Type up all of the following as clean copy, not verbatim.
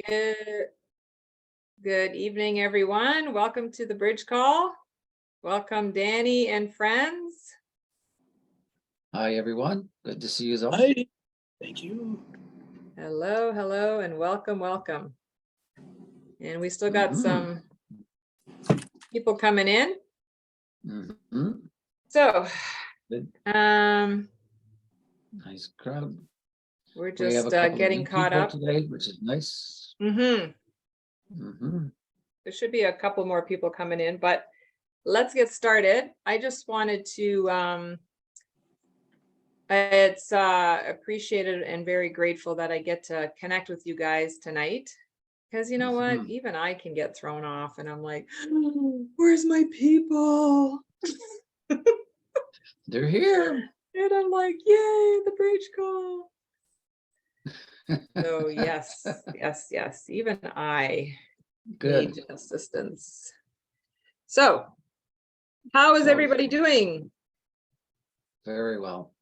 Good, good evening, everyone. Welcome to the bridge call. Welcome, Danny and friends. Hi, everyone. Good to see you all. Hi. Thank you. Hello, hello, and welcome, welcome. And we still got some people coming in. So, Good. Nice crowd. We're We have just a couple getting of caught people up today, which is nice. There should be a couple more people coming in, but let's get started. I just wanted to it's appreciated and very grateful that I get to connect with you guys tonight, because you know what, even I can get thrown off and I'm like, where's my people? They're here. And I'm like, yay, the bridge call. So yes, yes, even I need assistance. So how is everybody doing? Very well.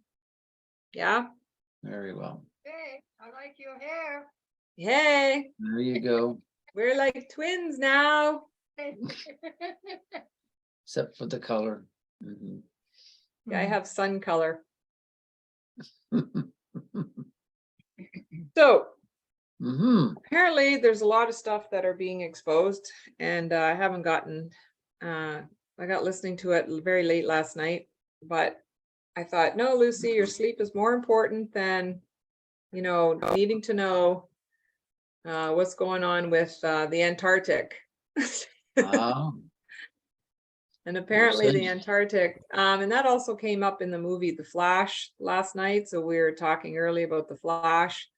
Yeah. Very well. Hey, I like your hair. Hey. There you go. We're like twins now. Except for the color. Yeah, I have sun color. So apparently there's a lot of stuff that are being exposed, and I haven't gotten I got listening to it very late last night, but I thought, no, Lucy, your sleep is more important than, you know, needing to know what's going on with the Antarctic. And apparently the Antarctic, and that also came up in the movie The Flash last night. So we were talking early about The Flash,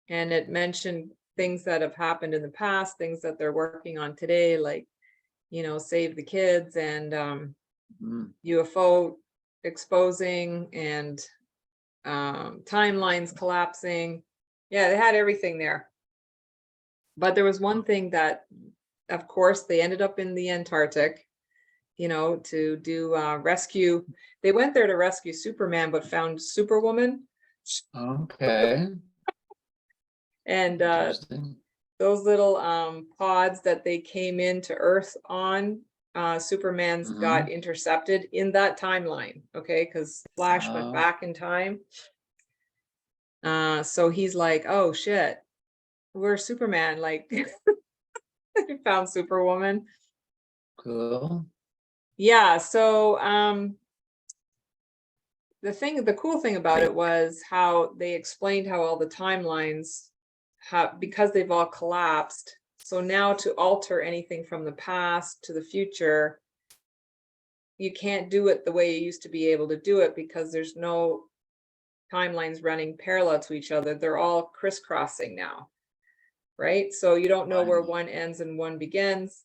and it mentioned things that have happened in the past, things that they're working on today, like, you know, Save the Kids and UFO exposing and timelines collapsing. Yeah, they had everything there. But there was one thing that, of course, they ended up in the Antarctic, you know, to do rescue. They went there to rescue Superman, but found Superwoman. Okay. And those little pods that they came into Earth on, Superman's got intercepted in that timeline. Okay, because Flash went back in time. So he's like, oh shit, we're Superman, like found Superwoman. Cool. Yeah, so the cool thing about it was how they explained how all the timelines have, because they've all collapsed. So now to alter anything from the past to the future, you can't do it the way you used to be able to do it, because there's no timelines running parallel to each other. They're all crisscrossing now, right? So you don't know where one ends and one begins.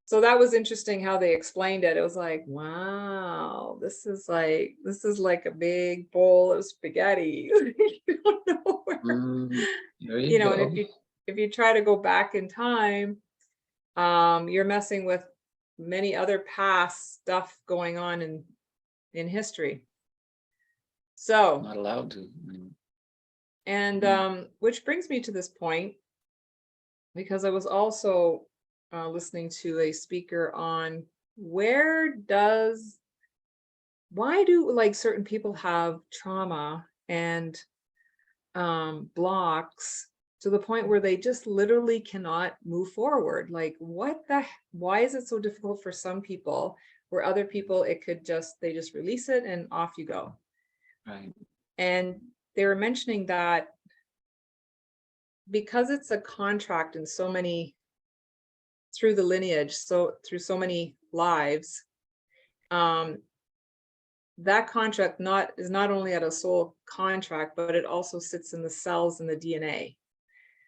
So that was interesting how they explained it. It was like, wow, this is like a big bowl of spaghetti. You don't know where, you know, and if you try to go back in time, you're messing with many other past stuff going on in history. So not allowed to. And which brings me to this point, because I was also listening to a speaker on why do like certain people have trauma and blocks to the point where they just literally cannot move forward. Like why is it so difficult for some people, where other people they just release it and off you go. Right. And they were mentioning that because it's a contract in so many, through the lineage, so through so many lives, that contract is not only at a soul contract, but it also sits in the cells in the DNA.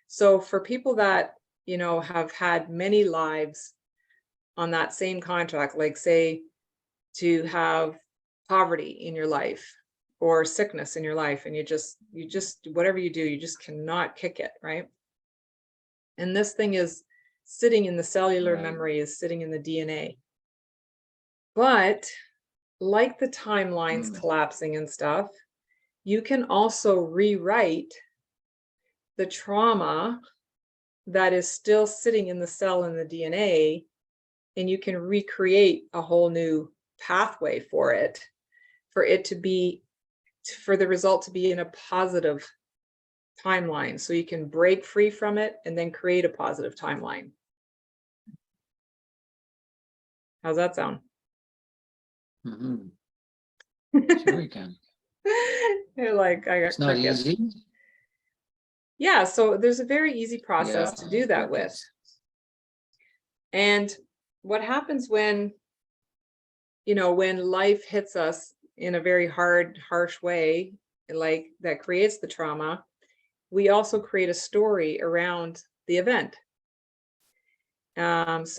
So for people that, you know, have had many lives on that same contract, like say to have poverty in your life or sickness in your life, and you just whatever you do, you just cannot kick it, right? And this thing is sitting in the cellular memory, is sitting in the DNA. But like the timelines collapsing and stuff, you can also rewrite the trauma that is still sitting in the cell in the DNA, and you can recreate a whole new pathway for it to be, for the result to be in a positive timeline. So you can break free from it and then create a positive timeline. How's that sound? Mhm. Sure we can. You're like, I got It's not crickets. easy. Yeah, so there's a very easy process Yeah, to do that with. crickets. And what happens when, when life hits us in a very hard, harsh way, like that creates the trauma, we also create a story around the event. This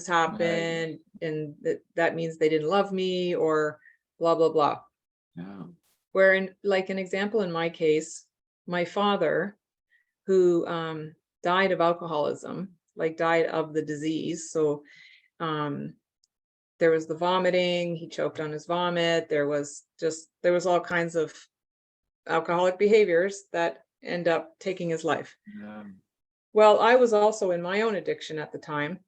happened, and that means they didn't love me, or blah, blah, blah. Yeah. Where in, like an example in my case, my father, who died of alcoholism, like died of the disease. So there was the vomiting, he choked on his vomit. There was all kinds of alcoholic behaviors that end up taking his life. Yeah. Well, I was also in my own addiction at the time.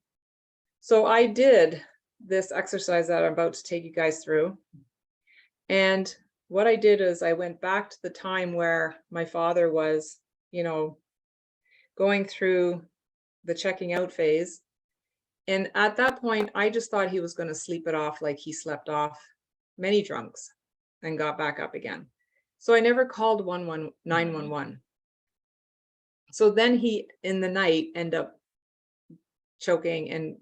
So I did this exercise that I'm about to take you guys through. And what I did is I went back to the time where my father was, going through the checking out phase. And at that point, I just thought he was going to sleep it off like he slept off many drunks and got back up again. So I never called 911. So then he, in the night, ended up choking and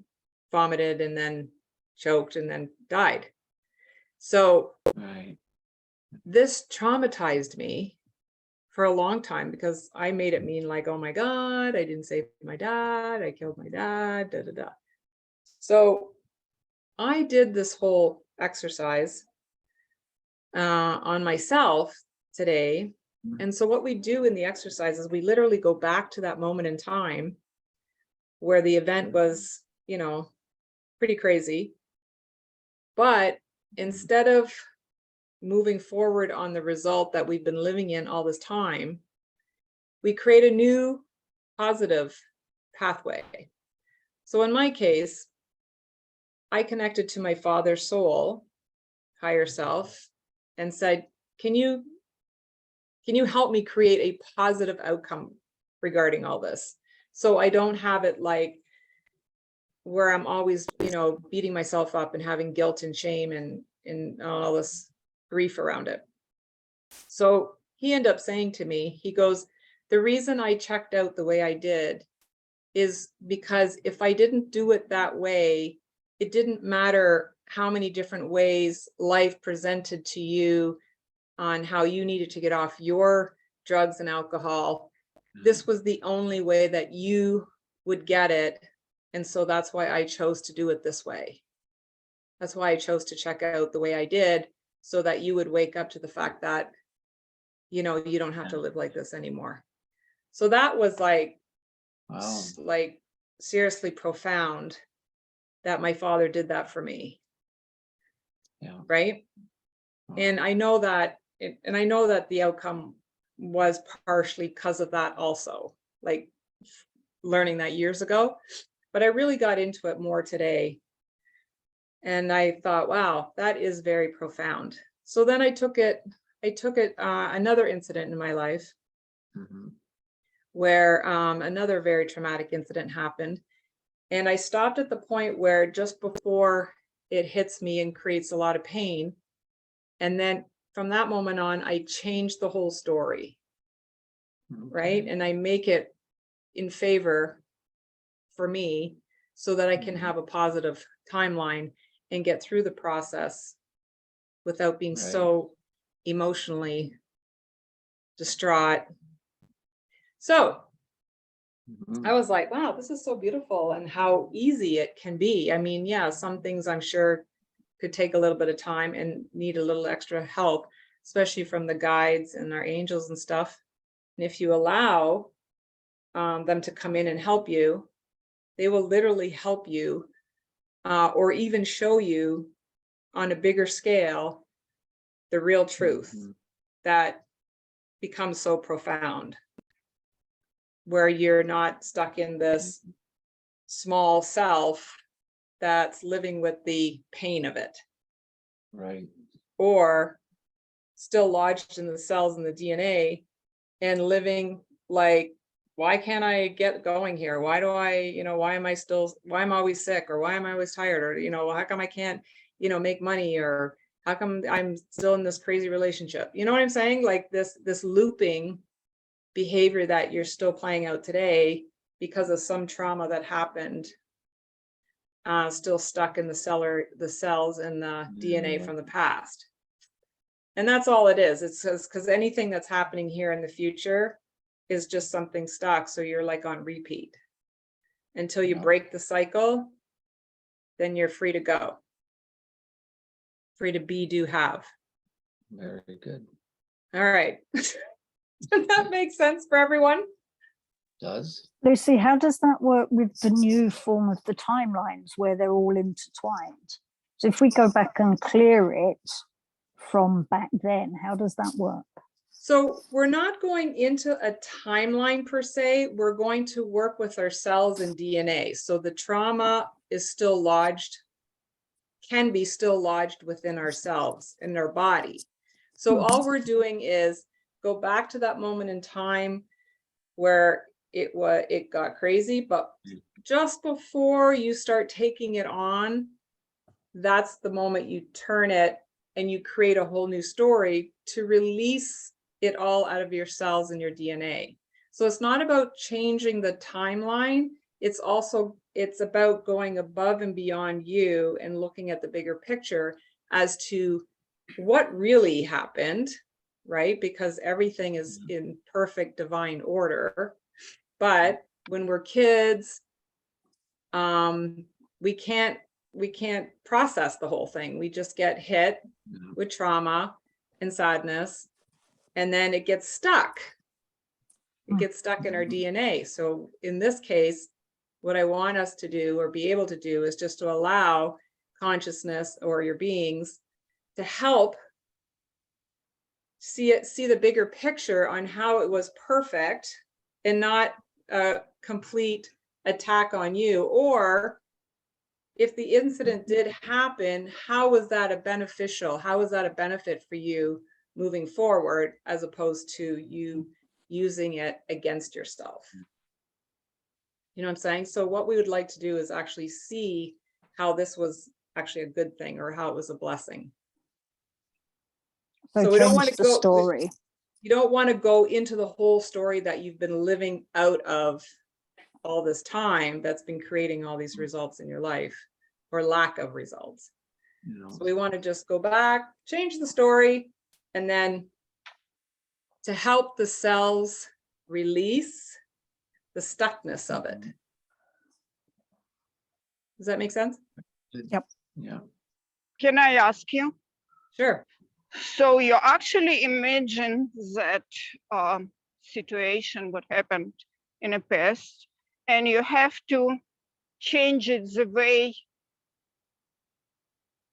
vomited and then choked and then died. So Right. this traumatized me for a long time, because I made it mean like, oh my God, I didn't save my dad, I killed my dad, da da da. So I did this whole exercise on myself today. And so what we do in the exercise is we literally go back to that moment in time where the event was, pretty crazy. But instead of moving forward on the result that we've been living in all this time, we create a new positive pathway. So in my case, I connected to my father's soul, higher self, and said, can you help me create a positive outcome regarding all this? So I don't have it like where I'm always, beating myself up and having guilt and shame and all this grief around it. So he ended up saying to me, he goes, the reason I checked out the way I did is because if I didn't do it that way, it didn't matter how many different ways life presented to you on how you needed to get off your drugs and alcohol. This was the only way that you would get it. And so that's why I chose to do it this way. That's why I chose to check out the way I did, so that you would wake up to the fact that, you don't have to live like this anymore. So that was like, Wow. like seriously profound that my father did that for me. Yeah. Right. Wow. And I know that the outcome was partially because of that also, like learning that years ago, but I really got into it more today. And I thought, wow, that is very profound. So then I took it another incident in my life where another very traumatic incident happened. And I stopped at the point where just before it hits me and creates a lot of pain. And then from that moment on, I changed the whole story. Right. And I make it in favor for me so that I can have a positive timeline and get through the process without being so emotionally distraught. So I was like, wow, this is so beautiful, and how easy it can be. I mean, yeah, some things I'm sure could take a little bit of time and need a little extra help, especially from the guides and our angels and stuff. And if you allow them to come in and help you, they will literally help you or even show you on a bigger scale the real truth that becomes so profound. where you're not stuck in this small self that's living with the pain of it, Right. or still lodged in the cells and the DNA and living like, why can't I get going here? Why do I, why am I always sick, or why am I always tired, or, how come I can't, make money, or how come I'm still in this crazy relationship? You know what I'm saying? Like this looping behavior that you're still playing out today because of some trauma that happened, still stuck in the cells and the DNA from the past. And that's all it is. It's because anything that's happening here in the future is just something stuck. So you're like on repeat until you break the cycle. Then you're free to go. Free to be, do, have. Very good. All right. Does that make sense for everyone? Does. Lucy, how does that work with the new form of the timelines where they're all intertwined? So if we go back and clear it from back then, how does that work? So we're not going into a timeline per se. We're going to work with our cells and DNA. So the trauma is still lodged, can be still lodged within ourselves in our body. So all we're doing is go back to that moment in time where it got crazy, but just before you start taking it on, that's the moment you turn it and you create a whole new story to release it all out of your cells and your DNA. So it's not about changing the timeline. It's about going above and beyond you and looking at the bigger picture as to what really happened, right? Because everything is in perfect divine order. But when we're kids, we can't process the whole thing. We just get hit with trauma and sadness, and then it gets stuck. It gets stuck in our DNA. So in this case, what I want us to do or be able to do is just to allow consciousness or your beings to help see the bigger picture on how it was perfect and not a complete attack on you. Or if the incident did happen, how was that a benefit for you moving forward, as opposed to you using it against yourself? You know what I'm saying? So what we would like to do is actually see how this was actually a good thing, or how it was a blessing. So we don't want change to the go story. You don't want to go into the whole story that you've been living out of all this time that's been creating all these results in your life, or lack of results. So we want to just go back, change the story, and then to help the cells release the stuckness of it. Does that make sense? Yep. Yeah. Can I ask you? Sure. So you actually imagine that situation, what happened in the past, and you have to change it the way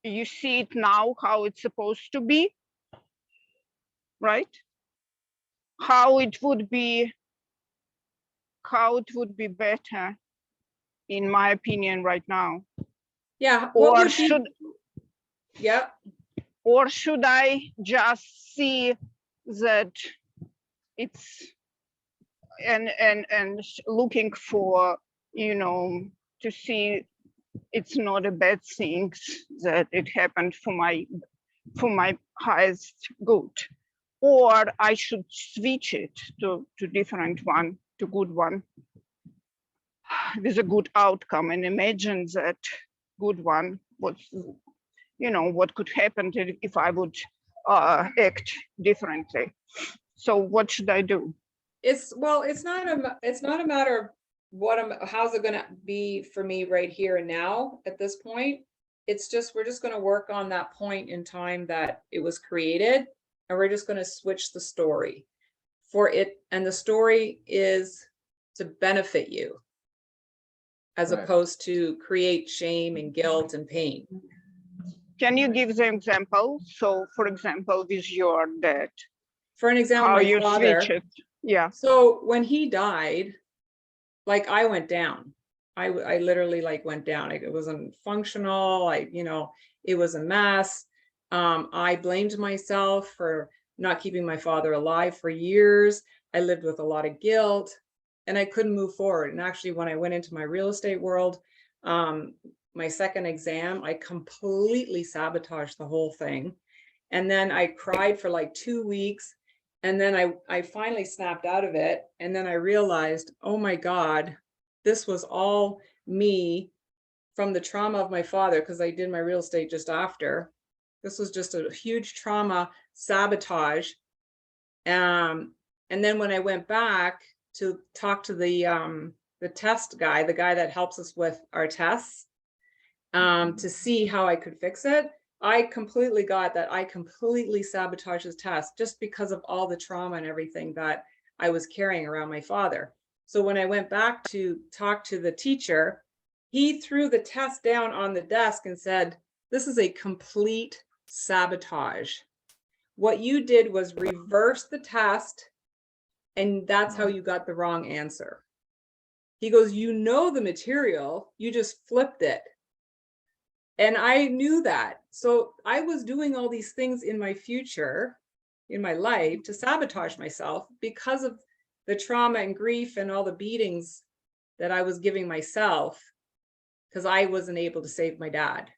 you see it now, how it's supposed to be, right? How it would be better, in my opinion, right now. Yeah. Or should I just see that it's and looking for, to see it's not a bad thing, that it happened for my highest good, or I should switch it to different one, to good one, with a good outcome, and imagine that good one, what could happen if I would act differently. So what should I do? It's not a matter of how's it going to be for me right here and now at this point. It's just, we're just going to work on that point in time that it was created, and we're just going to switch the story for it. And the story is to benefit you, as opposed to create shame and guilt and pain. Can you give the example? So for example, with your dad, For an example, how my you father, switch it? Yeah. So when he died, like I went down. I literally like went down. It wasn't functional. It was a mess. I blamed myself for not keeping my father alive for years. I lived with a lot of guilt and I couldn't move forward. And actually, when I went into my real estate world, my second exam, I completely sabotaged the whole thing. And then I cried for like 2 weeks. And then I finally snapped out of it. And then I realized, oh my God, this was all me from the trauma of my father, because I did my real estate just after. This was just a huge trauma sabotage. And then when I went back to talk to the test guy, the guy that helps us with our tests, to see how I could fix it, I completely got that I completely sabotaged his test just because of all the trauma and everything that I was carrying around my father. So when I went back to talk to the teacher, he threw the test down on the desk and said, "This is a complete sabotage. What you did was reverse the test, and that's how you got the wrong answer." He goes, "You know the material, you just flipped it." And I knew that. So I was doing all these things in my future, in my life, to sabotage myself because of the trauma and grief and all the beatings that I was giving myself because I wasn't able to save my dad.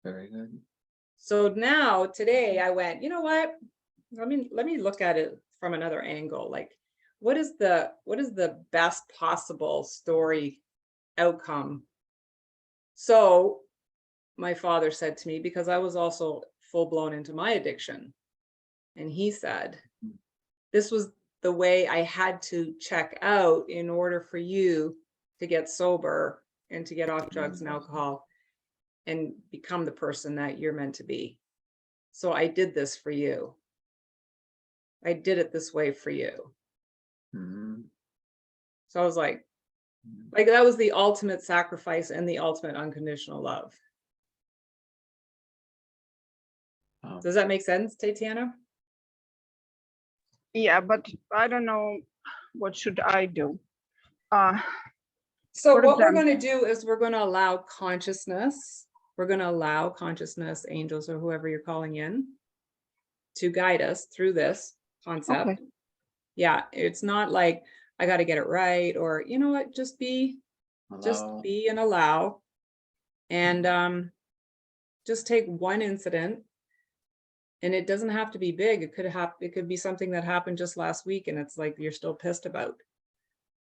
Very good. So now today I went, you know what? Let me look at it from another angle. Like, what is the best possible story outcome? So my father said to me, because I was also full blown into my addiction, and he said, this was the way I had to check out in order for you to get sober and to get off drugs and alcohol and become the person that you're meant to be. So I did this for you. I did it this way for you. Mhm. So I was like that was the ultimate sacrifice and the ultimate unconditional love. Wow. Does that make sense, Tatiana? Yeah, but I don't know, what should I do? So For what we're going example- to do is we're going to allow consciousness. We're going to allow consciousness, angels, or whoever you're calling in, to guide us through this concept. Okay. Yeah, it's not like I got to get it right, or you know what, just be Allow. and allow, and just take one incident. And it doesn't have to be big. It could be something that happened just last week and it's like you're still pissed about,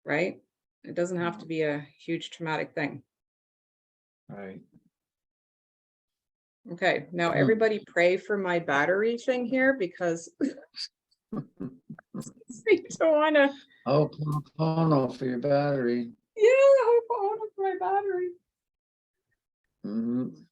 right? It doesn't have to be a huge traumatic thing. Right. Okay, now everybody pray for my battery thing here, because I don't want to. Oh, Pono for your battery. Yeah, I hope for my battery. Mhm.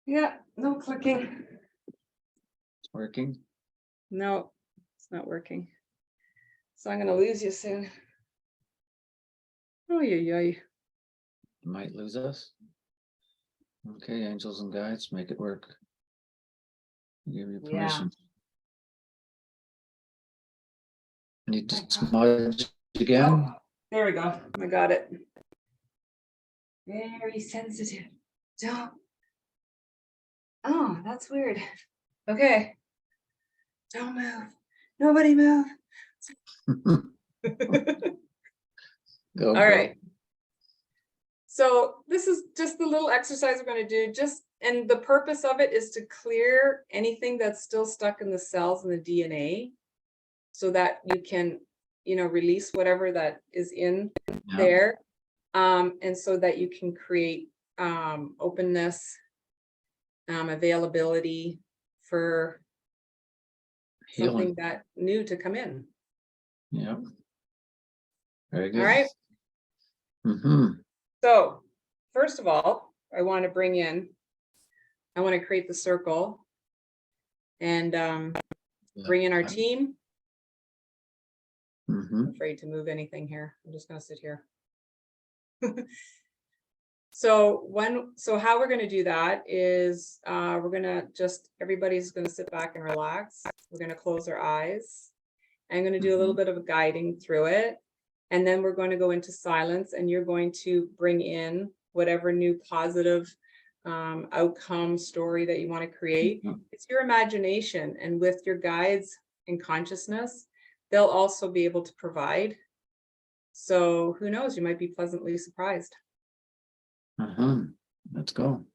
Yeah, no clicking. It's working. No, it's not working. So I'm gonna lose you soon. Oh yeah, yeah. You might lose us. Okay, angels and guides, make it work. Give you Yeah. permission. Need to smudge again. Oh, there we go. I got it. Very sensitive. Don't. Oh, that's weird. Okay. Don't move. Nobody move. Go. All right. So this is just the little exercise we're going to do. And the purpose of it is to clear anything that's still stuck in the cells and the DNA, so that you can, release whatever that is in there, and so that you can create openness, availability for Healing. something that new to come in. Yeah. Very good. All right. Mm-hmm. So first of all, I want to create the circle and bring in our team. Mm-hmm. I'm afraid to move anything here. I'm just going to sit here. So how we're going to do that is we're going to everybody's going to sit back and relax. We're going to close our eyes. I'm going to do a little bit of a guiding through it. And then we're going to go into silence, and you're going to bring in whatever new positive outcome story that you want to create. It's your imagination, and with your guides in consciousness, they'll also be able to provide. So who knows, you might be pleasantly surprised. Let's go.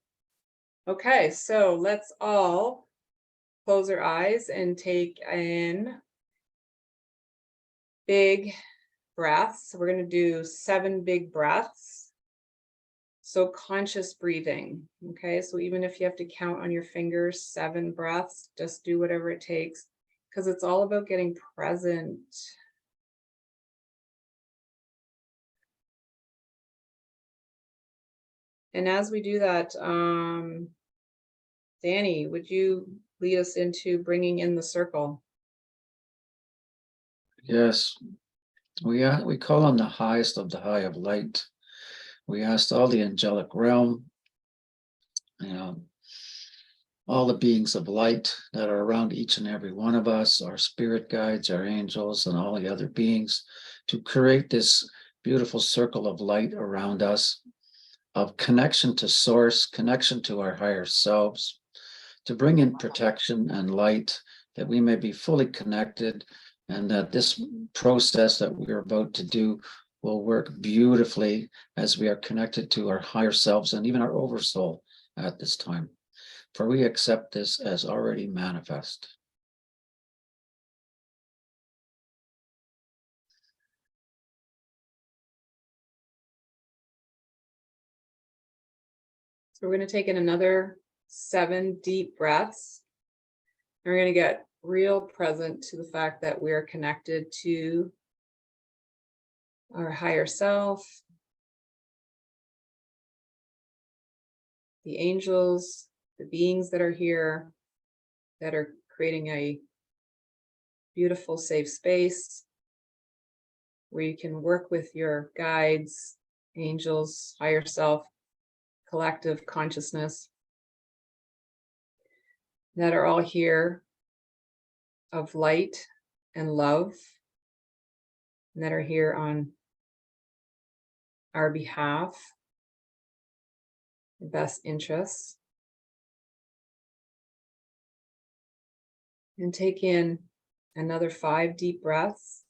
Okay, so let's all close our eyes and take in big breaths. So we're going to do 7 big breaths. So conscious breathing. Okay, so even if you have to count on your fingers, 7 breaths, just do whatever it takes, because it's all about getting present. And as we do that, Danny, would you lead us into bringing in the circle? Yes, we call on the highest of the high of light. We asked all the angelic realm, all the beings of light that are around each and every one of us, our spirit guides, our angels, and all the other beings, to create this beautiful circle of light around us, of connection to source, connection to our higher selves, to bring in protection and light, that we may be fully connected, and that this process that we're about to do will work beautifully as we are connected to our higher selves and even our oversoul at this time. For we accept this as already manifest. So we're going to take in another 7 deep breaths. And we're going to get real present to the fact that we're connected to our higher self, the angels, the beings that are here, that are creating a beautiful, safe space where you can work with your guides, angels, higher self, collective consciousness, that are all here of light and love, and that are here on our behalf, the best interests. And take in another 5 deep breaths.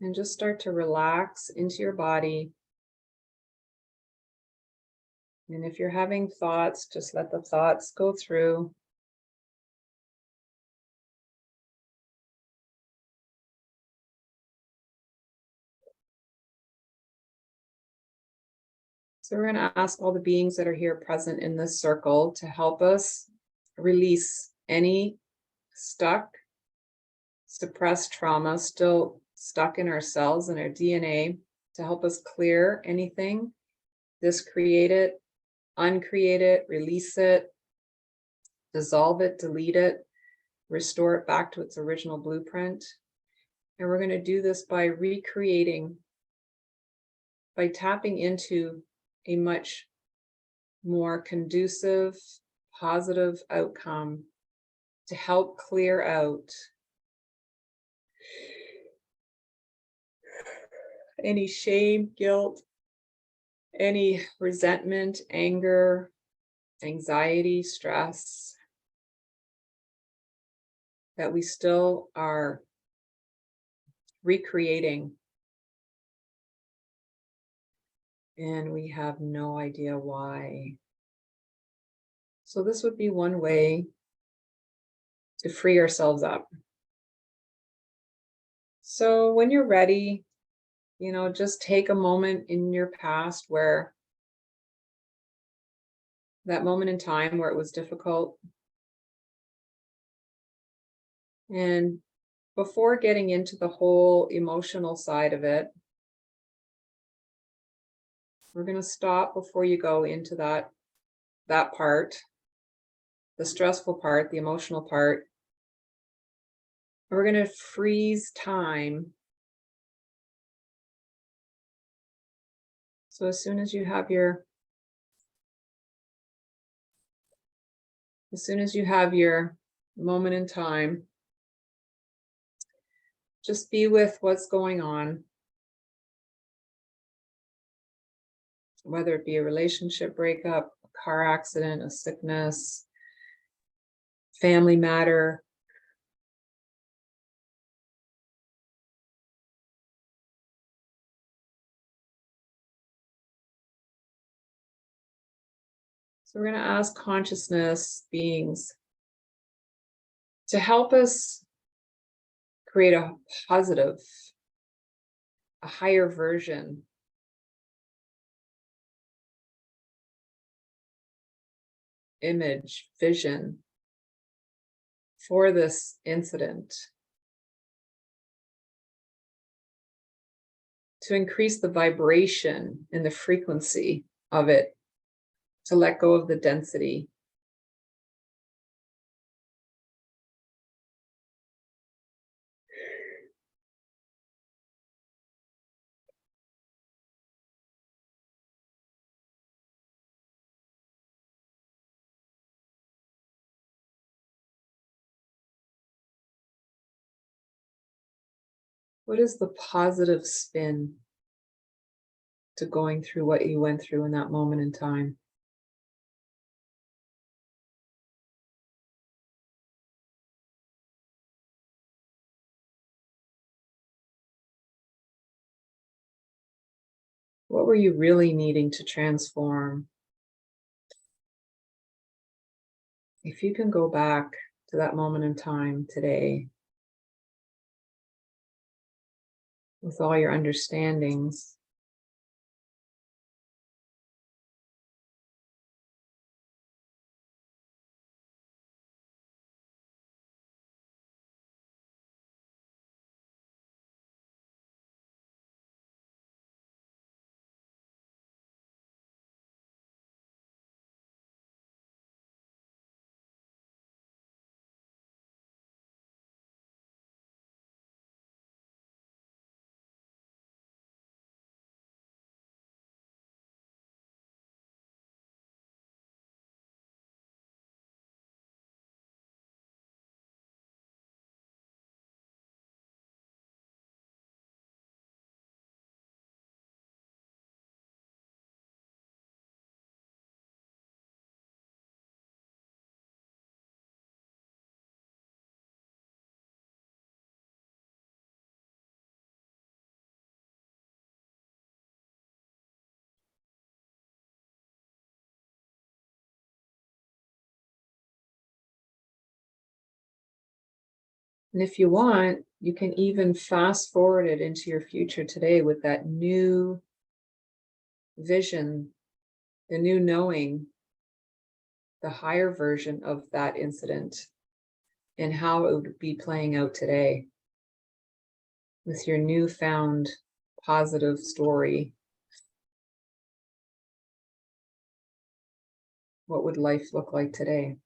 And just start to relax into your body. And if you're having thoughts, just let the thoughts go through. So we're going to ask all the beings that are here present in this circle to help us release any stuck, suppressed trauma still stuck in our cells and our DNA, to help us clear anything, discreate it, uncreate it, release it, dissolve it, delete it, restore it back to its original blueprint. And we're going to do this by recreating, by tapping into a much more conducive, positive outcome to help clear out any shame, guilt, any resentment, anger, anxiety, stress that we still are recreating. And we have no idea why. So this would be one way to free ourselves up. So when you're ready, just take a moment in your past where that moment in time where it was difficult. And before getting into the whole emotional side of it, we're going to stop before you go into that part, the stressful part, the emotional part. We're going to freeze time So as soon as you have your moment in time, just be with what's going on, whether it be a relationship breakup, a car accident, a sickness, family matter. So we're going to ask consciousness beings to help us create a positive, a higher version image, vision for this incident, to increase the vibration and the frequency of it, to let go of the density. What is the positive spin to going through what you went through in that moment in time? What were you really needing to transform? If you can go back to that moment in time today with all your understandings, and if you want, you can even fast forward it into your future today with that new vision, the new knowing, the higher version of that incident and how it would be playing out today with your newfound positive story. What would life look like today?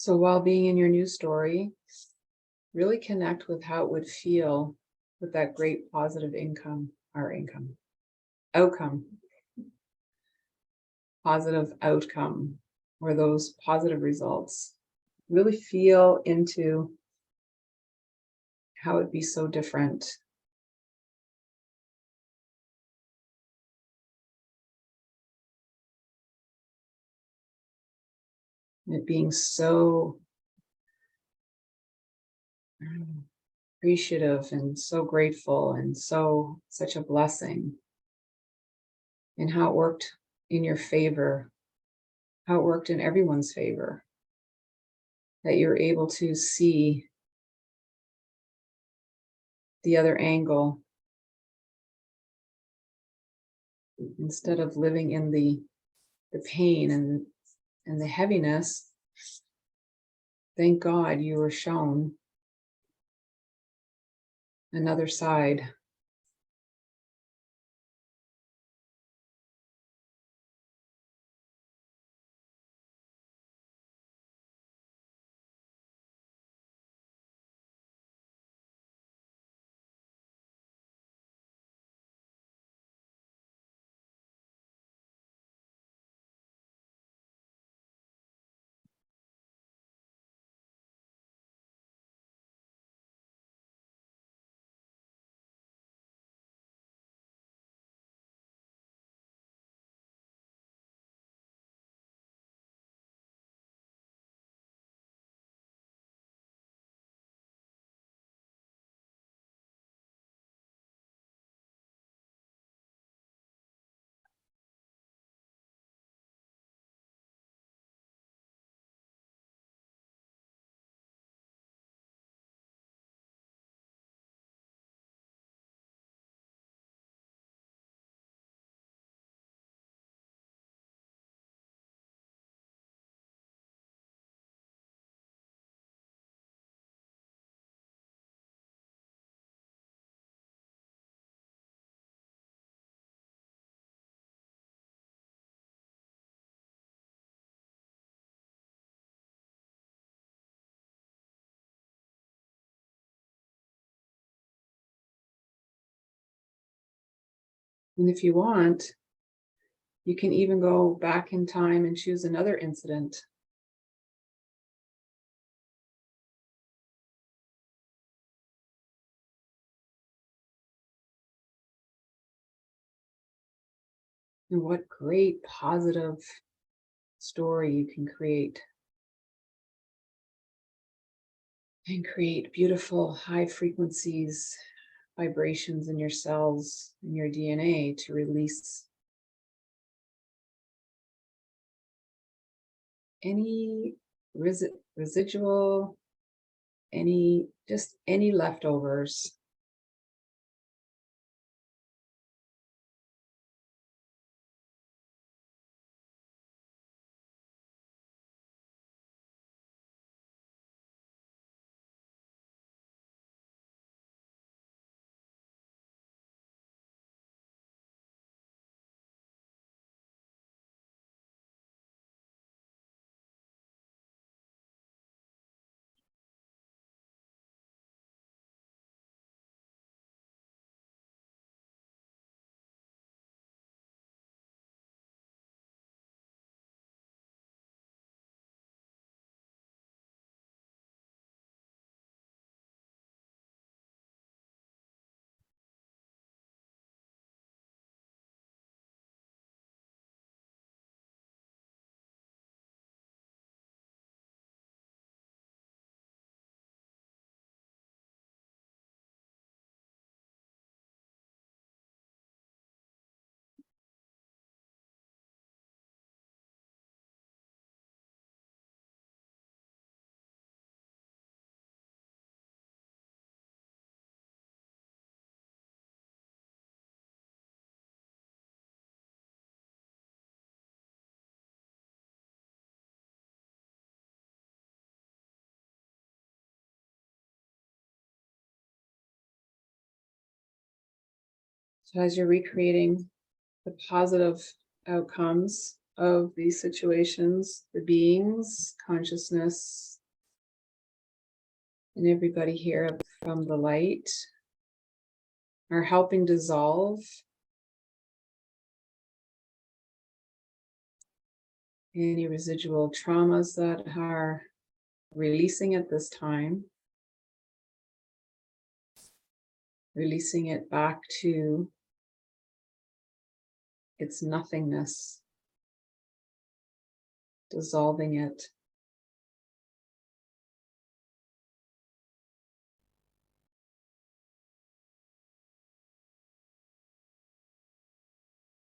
So while being in your new story, really connect with how it would feel with that great positive outcome, positive outcome, or those positive results. Really feel into how it'd be so different. It being so appreciative and so grateful and such a blessing, and how it worked in your favor, how it worked in everyone's favor, that you're able to see the other angle instead of living in the pain and the heaviness. Thank God you were shown another side. And if you want, you can even go back in time and choose another incident. And what great positive story you can create. And create beautiful high frequencies, vibrations in your cells, in your DNA, to release any residual, any leftovers. So as you're recreating the positive outcomes of these situations, the beings, consciousness, and everybody here from the light are helping dissolve any residual traumas that are releasing at this time, releasing it back to its nothingness, dissolving it.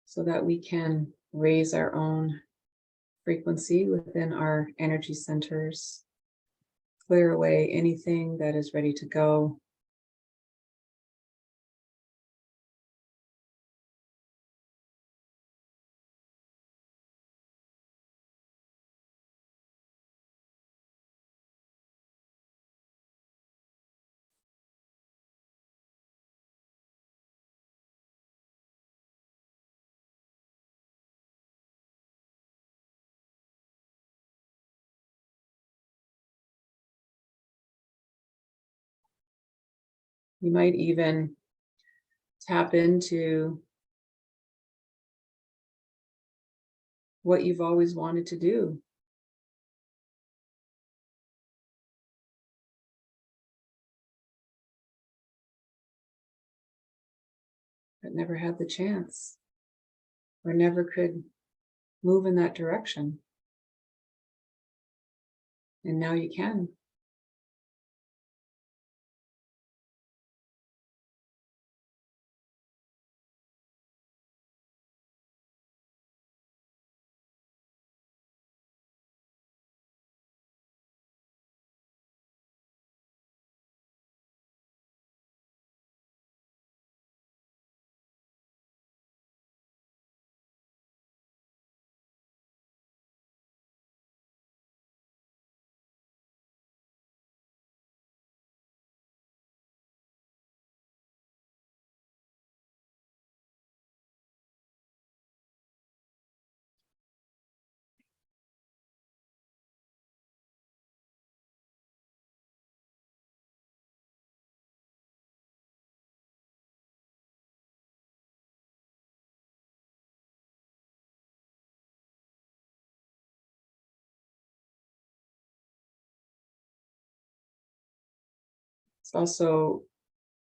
So that we can raise our own frequency within our energy centers, clear away anything that is ready to go. You might even tap into what you've always wanted to do. But never had the chance, or never could move in that direction. And now you can. It's also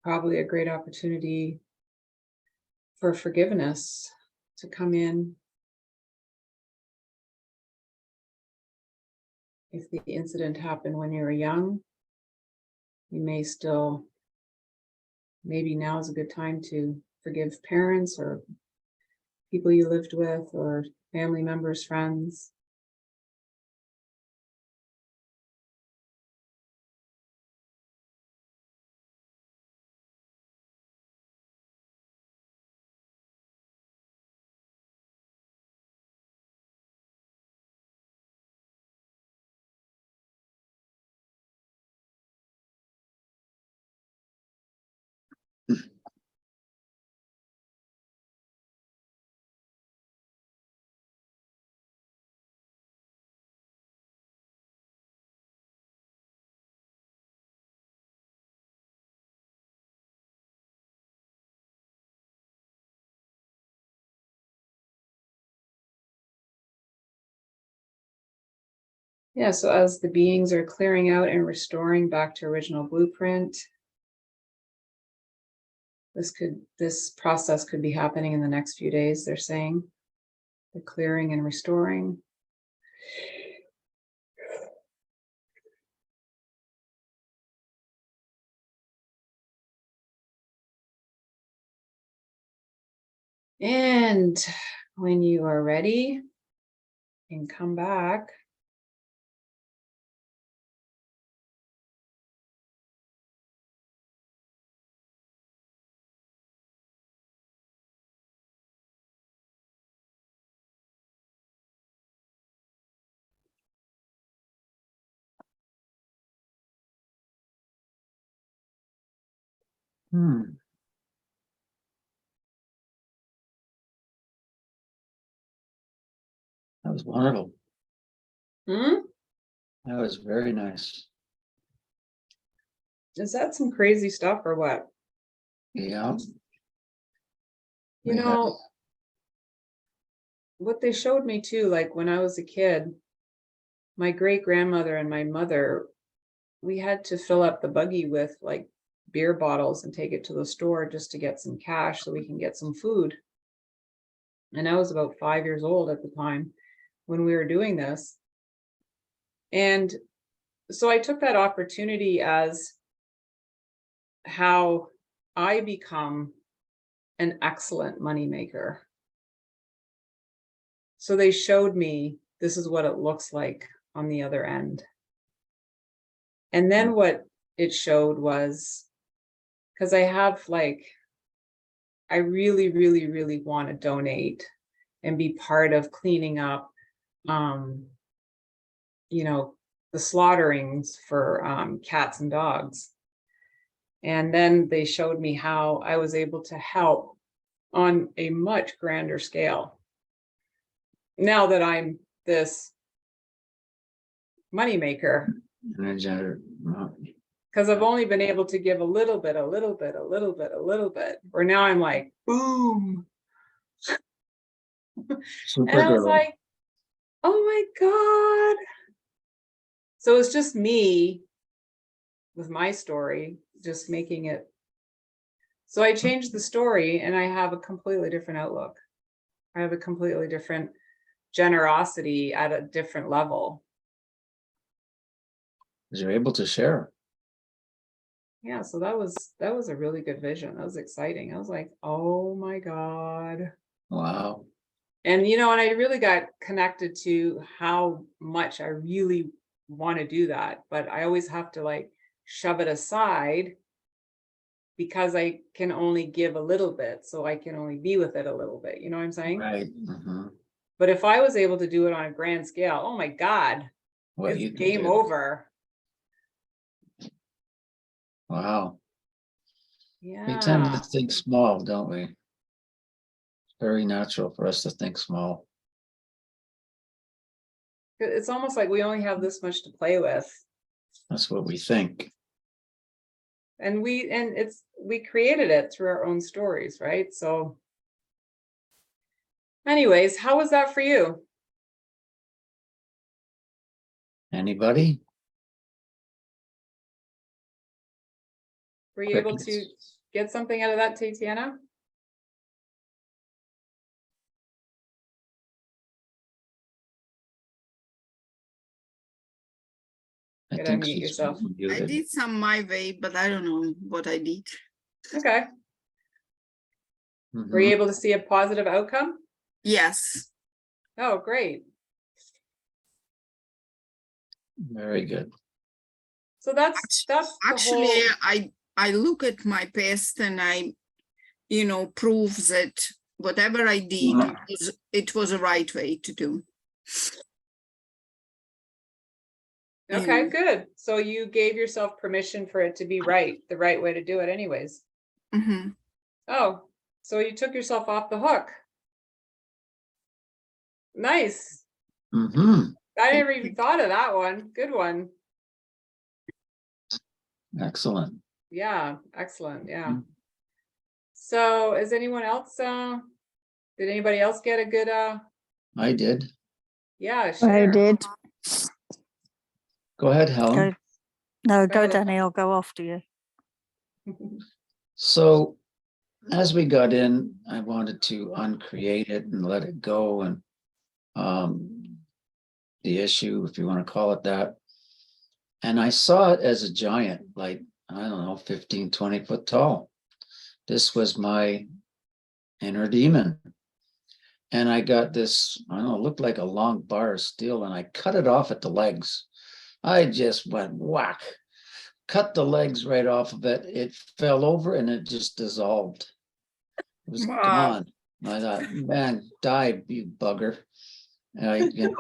probably a great opportunity for forgiveness to come in. If the incident happened when you were young, you may still, maybe now is a good time to forgive parents or people you lived with or family members, friends. Yeah, so as the beings are clearing out and restoring back to original blueprint, this process could be happening in the next few days, they're saying. The clearing and restoring. And when you are ready, you can come back. Hmm. That was wonderful. Hmm? That was very nice. Is that some crazy stuff or what? Yeah. You We have- know, what they showed me too, like when I was a kid, my great grandmother and my mother, we had to fill up the buggy with like beer bottles and take it to the store just to get some cash so we can get some food. And I was about 5 years old at the time when we were doing this. And so I took that opportunity as how I become an excellent moneymaker. So they showed me this is what it looks like on the other end. And then what it showed was, because I have like, I really, really, really want to donate and be part of cleaning up, you know, the slaughterings for cats and dogs. And then they showed me how I was able to help on a much grander scale. Now that I'm this moneymaker, because I've only been able to give a little bit, a little bit, a little bit, a little bit, where now I'm like, boom. Super And I was girl. like, oh my God. So it's just me with my story, just making it. So I changed the story and I have a completely different outlook. I have a completely different generosity at a different level. You're able to share. Yeah, so that was a really good vision. That was exciting. I was like, oh my God. Wow. And you know, and I really got connected to how much I really want to do that, but I always have to like shove it aside because I can only give a little bit, so I can only be with it a little bit. You know what I'm saying? Right. Mm-hmm. But if I was able to do it on a grand scale, oh my God, What it's you can game do. over. Wow. Yeah. We tend to think small, don't we? It's very natural for us to think small. It's almost like we only have this much to play with. That's what we think. And we created it through our own stories, right? So anyways, how was that for you? Anybody? Were you able to Crickets. get something out of that, Tatiana? I Gotta think unmute she's yourself. I muted. did some my way, but I don't know what I did. Okay. Mhm. Were you able to see a positive outcome? Yes. Oh, great. Very good. So that's the Actually, whole. I look at my past and I, prove that whatever I did, it was the right way to do. Okay, good. So you gave yourself permission for it to be right, the right way to do it anyways. Mm-hmm. Oh, so you took yourself off the hook. Nice. Mm-hmm. I never even thought of that one. Good one. Excellent. Yeah, excellent. Yeah. Mhm. So is anyone else, did anybody else get a good, I did. yeah, I share. did. Go ahead, Helen. Go. No, Go go, ahead. Danny. I'll go after you. So as we got in, I wanted to uncreate it and let it go. And the issue, if you want to call it that. And I saw it as a giant, like, I don't know, 15, 20 foot tall. This was my inner demon. And I got this, I don't know, it looked like a long bar of steel, and I cut it off at the legs. I just went whack, cut the legs right off of it. It fell over and it just dissolved. It was Wow. gone. I thought, man, die, you bugger. And it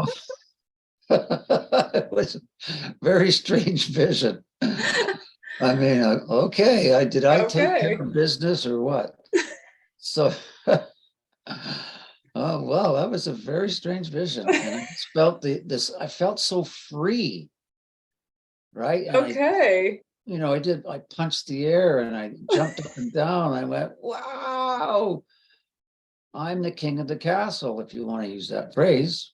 was a very strange vision. I mean, okay, did I take care Okay. of business or what? So, oh, well, that was a very strange vision. And I just felt I felt so free, right? And Okay. I punched the air and I jumped up and down. I went, wow, I'm the king of the castle, if you want to use that phrase.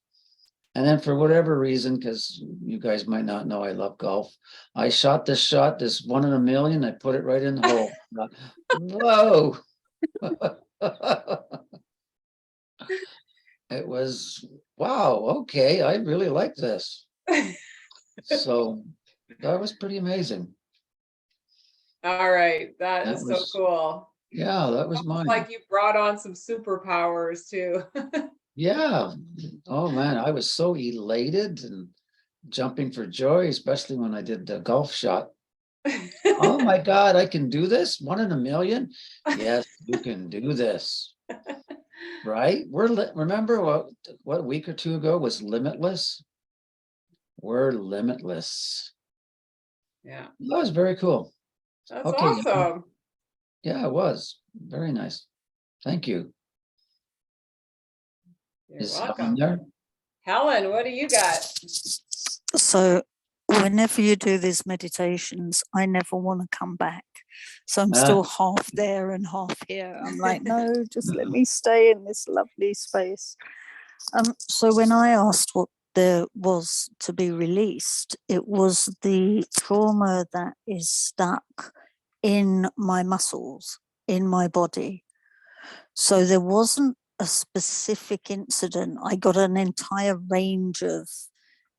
And then for whatever reason, because you guys might not know I love golf, I shot this 1 in a million. I put it right in the hole. Whoa. It was, wow, okay, I really like this. So that was pretty amazing. All right, that That is so was- cool. Yeah, that was mine. Like you brought on some superpowers too. Yeah. Oh man, I was so elated and jumping for joy, especially when I did the golf shot. Oh my God, I can do this? 1 in a million? Yes, you can do this. Right? Remember what a week or two ago was limitless? We're limitless. Yeah, That was very cool. that's Okay. awesome. Yeah, it was. Very nice. Thank you. You're Is Helen welcome. there? Helen, what do you got? So whenever you do these meditations, I never want to come back. So I'm still half there and half here. I'm like, no, just let me stay in this lovely space. So when I asked what there was to be released, it was the trauma that is stuck in my muscles, in my body. So there wasn't a specific incident. I got an entire range of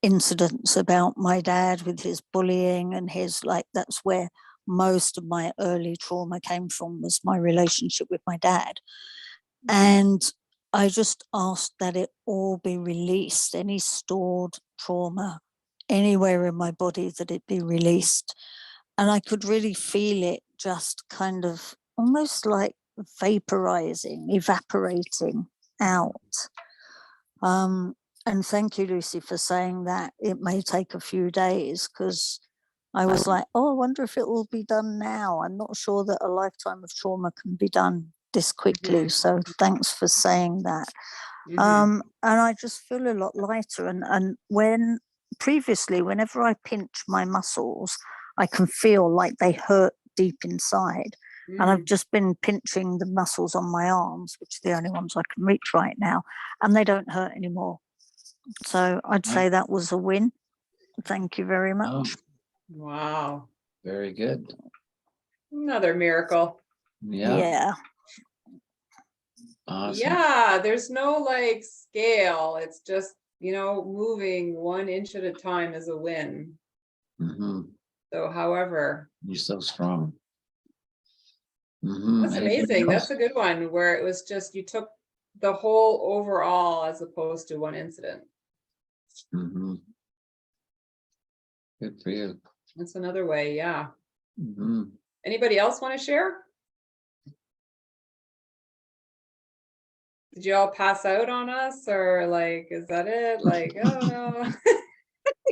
incidents about my dad with his bullying and his, like, that's where most of my early trauma came from, was my relationship with my dad. And I just asked that it all be released, any stored trauma anywhere in my body, that it be released. And I could really feel it just kind of almost like vaporizing, evaporating out. And thank you, Lucie, for saying that it may take a few days, because I was like, oh, I wonder if it will be done now. I'm not sure that a lifetime of trauma can be done this quickly. Mhm. So thanks for saying that. Mhm. And I just feel a lot lighter. And when previously, whenever I pinch my muscles, I can feel like they hurt deep inside. And I've just been pinching the muscles on my arms, which are the only ones I can reach right now, and they don't hurt anymore. So I'd say that was a win. Thank you very much. Oh, Wow, very good. another miracle. Yeah. Yeah. Awesome. Yeah, there's no like scale. It's just, moving 1 inch at a time is a win. Mhm. So however, You're so strong. that's Anybody amazing. else? That's a good one, where it was just you took the whole overall as opposed to one incident. Mhm. Good for you. That's another way. Yeah. Mhm. Anybody else want to share? Did you all pass out on us, or like, is that it? Like, oh no.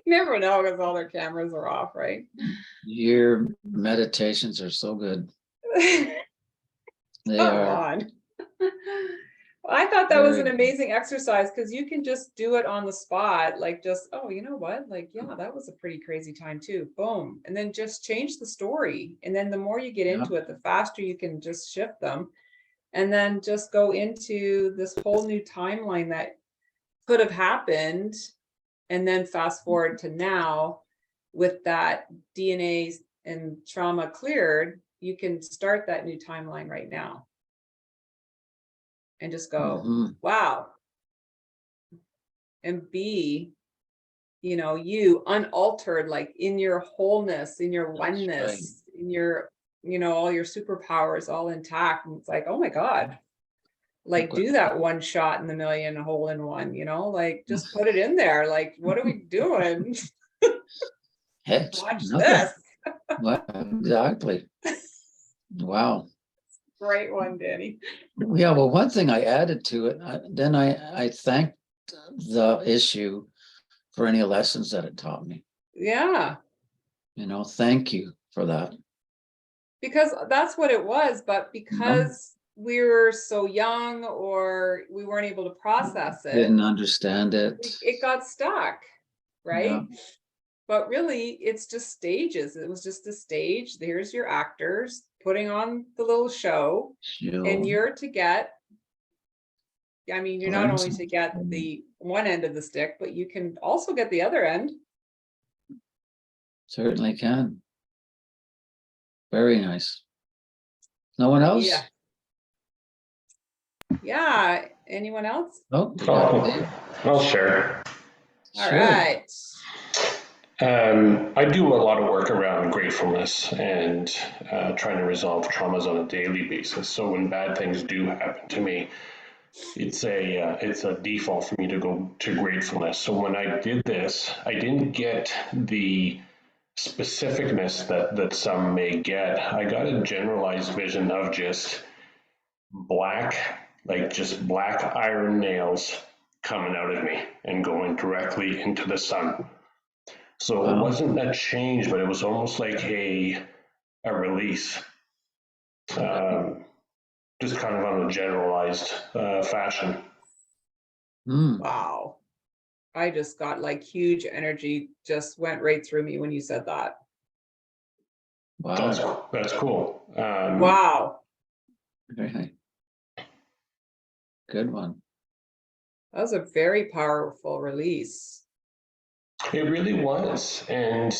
You never know, because all their cameras are off, right? Your meditations are so good. They Come are. on. I thought that was Very an amazing exercise, because you can just do it on the spot, like just, oh, you know what? Like, yeah, that was a pretty crazy time too. Boom. And then just change the story. And then the more you get Yeah. into it, the faster you can just shift them. And then just go into this whole new timeline that could have happened. And then fast forward to now, with that DNA and trauma cleared, you can start that new timeline right now. And just go, Mhm. wow. And be, you unaltered, like in your wholeness, in your That's right. oneness, in your, all your superpowers all intact. And it's like, oh my God, like Okay. do that 1 shot in the million, hole in one, like just put it in there. Like, what are we doing? Heck, Watch nothing. this. Well, exactly. Wow. Great one, Danny. Yeah, well, one thing I added to it, then I thanked the issue for any lessons that it taught me. Yeah, Thank you for that. because that's what it was. But because we were so young, or we weren't able to process it, Didn't understand it. it got stuck, right? But really, it's just stages. It was just a stage. Here's your actors putting on the little show, and you're to get, I mean, you're not only to get the one end of the stick, but you can also get the other end. Certainly can. Very nice. No one else? Yeah. Yeah. Anyone else? Oh, we got Dave. I'll share. All Sure. right. I do a lot of work around gratefulness and trying to resolve traumas on a daily basis. So when bad things do happen to me, it's a default for me to go to gratefulness. So when I did this, I didn't get the specificness that some may get. I got a generalized vision of just black, like just black iron nails coming out of me and going directly into the sun. So it Wow. wasn't a change, but it was almost like a release, just kind of on a generalized fashion. Wow. I just got like huge energy just went right through me when you said that. Wow. That's cool. Wow. Very good one. That was a very powerful release. It really was, and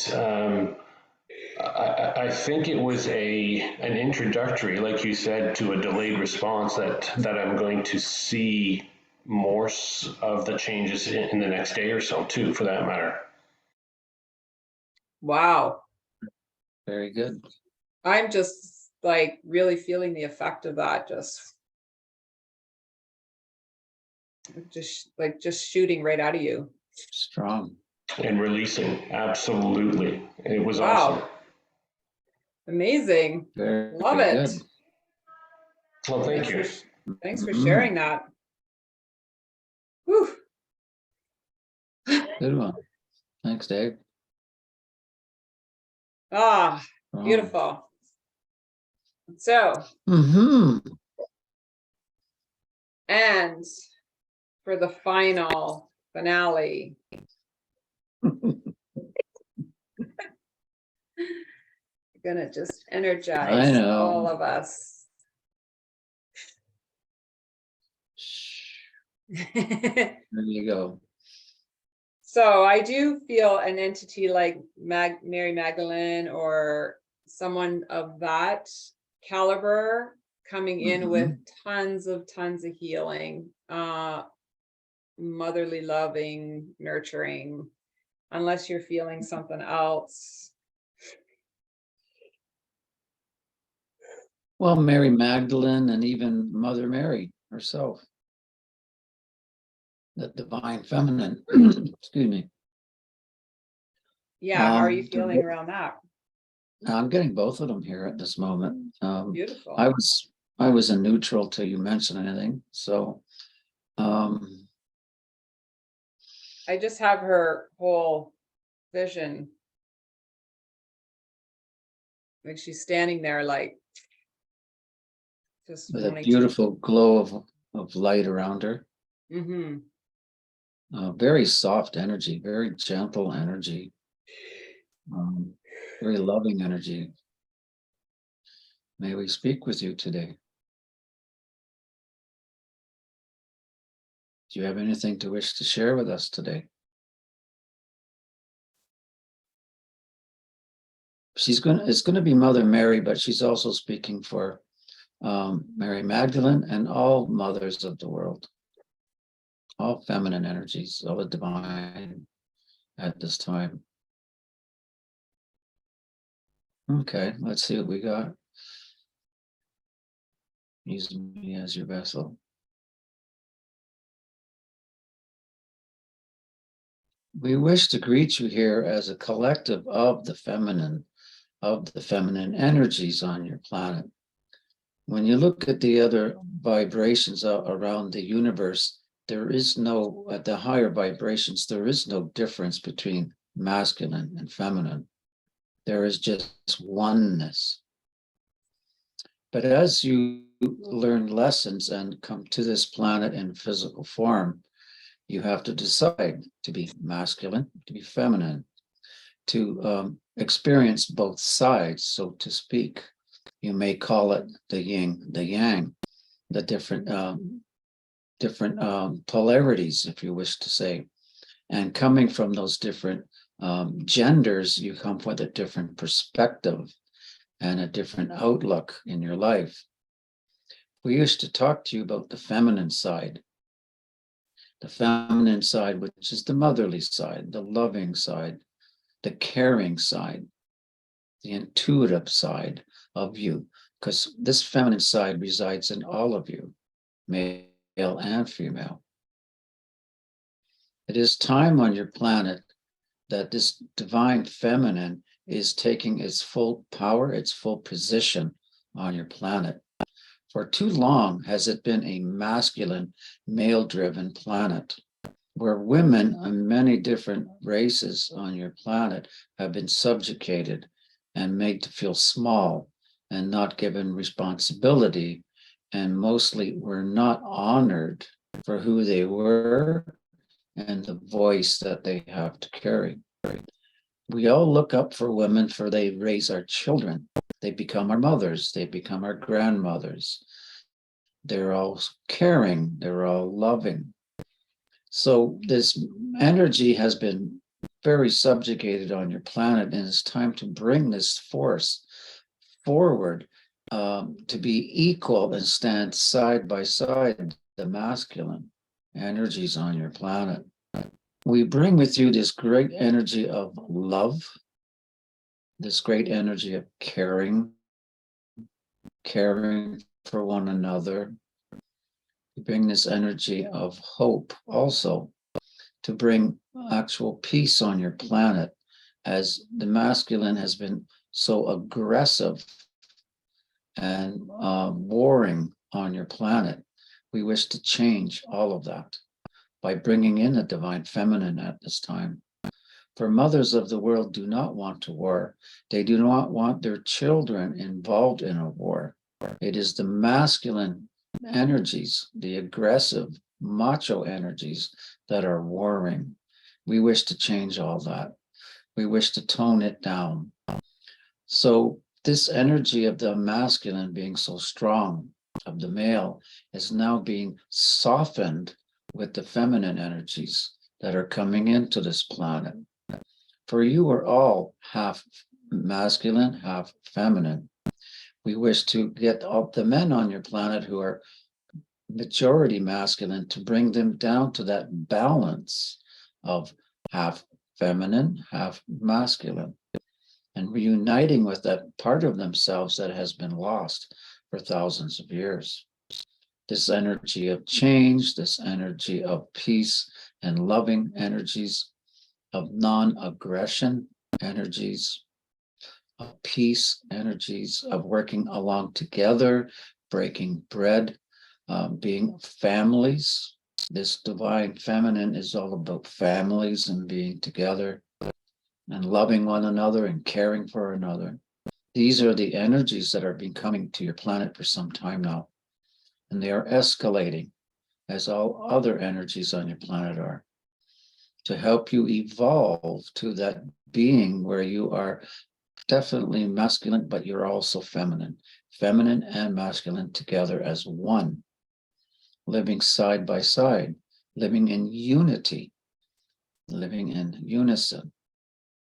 I think it was an introductory, like you said, to a delayed response that I'm going to see more of the changes in the next day or so too, for that matter. Wow. Very good. I'm just like really feeling the effect of that. Just shooting right out of you. Strong. And releasing, absolutely. It was Wow. awesome. Amazing. Very, Love very it. good. Well, thank you. Thanks for Mhm. sharing that. Whew. Good one. Thanks, Dave. Ah, beautiful. So, and for the final finale, gonna just energize I know. all of us. There you go. So I do feel an entity like Mary Magdalene or someone of that caliber coming in with tons of healing, motherly loving, nurturing, unless you're feeling something else. Well, Mary Magdalene and even Mother Mary herself. The divine feminine. Excuse me. Yeah, how are you feeling around that? I'm getting both of them here at this moment. Beautiful. I was in neutral till you mentioned anything. So I just have her whole vision. Like she's standing there like just with a wanting beautiful glow of light around her. to. Very soft energy, very gentle energy, very loving energy. May we speak with you today. Do you have anything to wish to share with us today? It's going to be Mother Mary, but she's also speaking for Mary Magdalene and all mothers of the world, all feminine energies, all the divine at this time. Okay, let's see what we got. Use me as your vessel. We wish to greet you here as a collective of the feminine energies on your planet. When you look at the other vibrations around the universe, there is no, at the higher vibrations, there is no difference between masculine and feminine. There is just oneness. But as you learn lessons and come to this planet in physical form, you have to decide to be masculine, to be feminine. to experience both sides, so to speak. You may call it the yin, the yang, the different polarities, if you wish to say. And coming from those different genders, you come with a different perspective and a different outlook in your life. We used to talk to you about the feminine side, which is the motherly side, the loving side, the caring side, the intuitive side of you, because this feminine side resides in all of you, male and female. It is time on your planet that this divine feminine is taking its full power, its full position on your planet. For too long has it been a masculine, male-driven planet, where women and many different races on your planet have been subjugated and made to feel small and not given responsibility, and mostly were not honored for who they were and the voice that they have to carry. We all look up for women, for they raise our children. They become our mothers, they become our grandmothers. They're all caring, they're all loving. So this energy has been very subjugated on your planet, and it's time to bring this force forward to be equal and stand side by side, the masculine energies on your planet. We bring with you this great energy of love, this great energy of caring for one another. We bring this energy of hope also to bring actual peace on your planet, as the masculine has been so aggressive and warring on your planet. We wish to change all of that by bringing in the divine feminine at this time. For mothers of the world do not want to war. They do not want their children involved in a war. It is the masculine energies, the aggressive, macho energies that are warring. We wish to change all that. We wish to tone it down. So this energy of the masculine being so strong, of the male, is now being softened with the feminine energies that are coming into this planet. For you are all half masculine, half feminine. We wish to get all the men on your planet who are majority masculine, to bring them down to that balance of half feminine, half masculine, and reuniting with that part of themselves that has been lost for thousands of years. This energy of change, this energy of peace and loving energies, of non-aggression energies, of peace energies, of working along together, breaking bread, being families. This divine feminine is all about families and being together and loving one another and caring for another. These are the energies that have been coming to your planet for some time now, and they are escalating, as all other energies on your planet are, to help you evolve to that being where you are definitely masculine, but you're also feminine and masculine together as one, living side by side, living in unity, living in unison